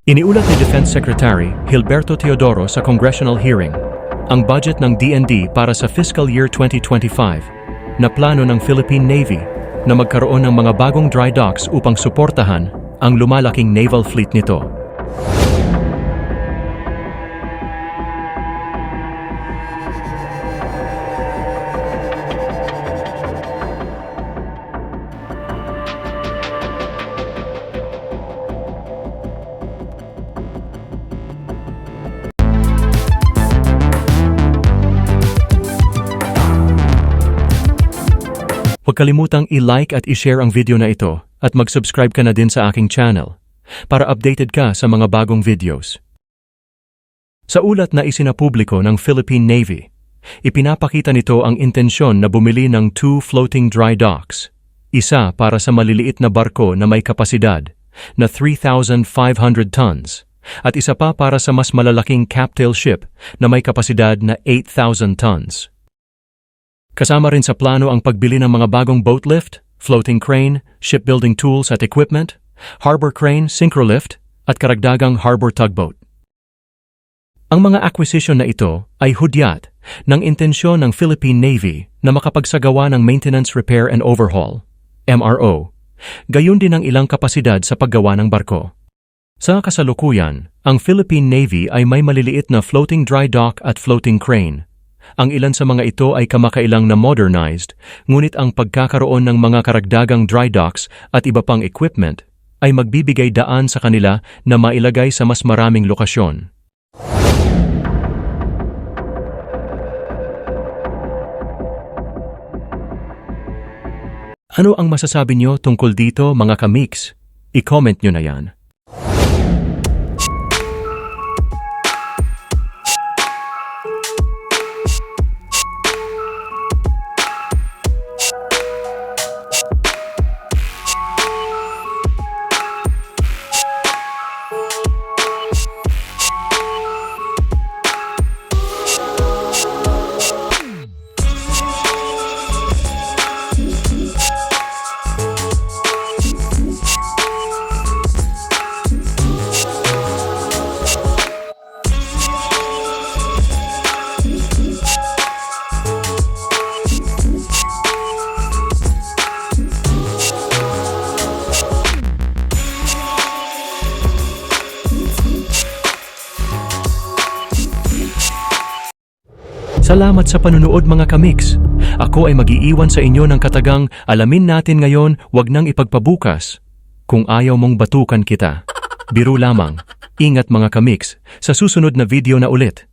Iniulat ni Defense Secretary Gilberto Teodoro sa congressional hearing ang budget ng DND para sa fiscal year 2025 na plano ng Philippine Navy na magkaroon ng mga bagong dry docks upang suportahan ang lumalaking naval fleet nito. Huwag kalimutang i-like at i-share ang video na ito at mag-subscribe ka na din sa aking channel para updated ka sa mga bagong videos. Sa ulat na isinapubliko ng Philippine Navy, ipinapakita nito ang intensyon na bumili ng 2 floating dry docks, isa para sa maliliit na barko na may kapasidad na 3,500 tons at isa pa para sa mas malalaking captail ship na may kapasidad na 8,000 tons. Kasama rin sa plano ang pagbili ng mga bagong boat lift, floating crane, shipbuilding tools at equipment, harbor crane, synchrolift, at karagdagang harbor tugboat. Ang mga acquisition na ito ay hudyat ng intensyon ng Philippine Navy na makapagsagawa ng maintenance, repair and overhaul, MRO, gayon din ang ilang kapasidad sa paggawa ng barko. Sa kasalukuyan, ang Philippine Navy ay may maliliit na floating dry dock at floating crane. Ang ilan sa mga ito ay kamakailang na modernized, ngunit ang pagkakaroon ng mga karagdagang dry docks at iba pang equipment ay magbibigay daan sa kanila na mailagay sa mas maraming lokasyon. Ano ang masasabi nyo tungkol dito, mga kamix? I-comment nyo na yan. Salamat sa panunood, mga kamix. Ako ay mag-iiwan sa inyo ng katagang alamin natin ngayon, wag nang ipagpabukas. Kung ayaw mong batukan kita. Biro lamang. Ingat, mga kamix, sa susunod na video na ulit.